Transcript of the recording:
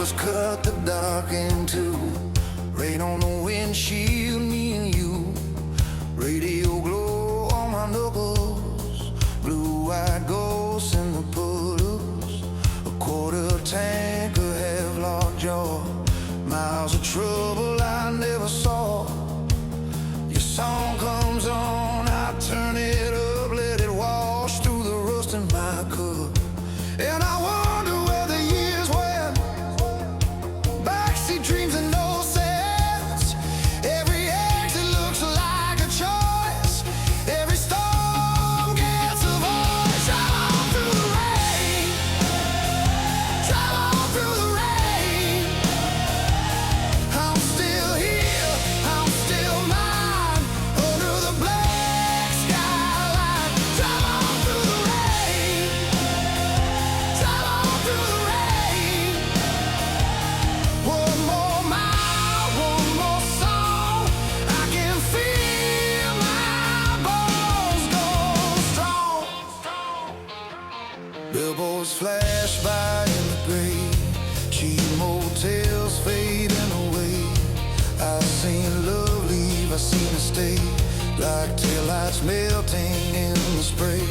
Numbers cut the dark in two. Rain on the windshield, me and you. Radio glow on my knuckles. Blue-eyed ghosts in the puddles. A quarter tank of Havelock jaw. Miles of trouble I never saw. Your song comes on, I turn it up, let it wash through the rust in my cup. And I wonder where the years went. Backseat dreams and no sense. Every exit looks like a choice. Every storm gets a voice. Drive on through the rain. Drive on through the rain. I'm still here, I'm still mine. Under the black skyline. Drive on through the rain. Drive on through the rain. One more mile, one more song. I can feel my bones go strong. Billboards flash by in the gray. Cheap motels fading away. I've seen love leave, I've seen it stay. Like taillights melting in the spray.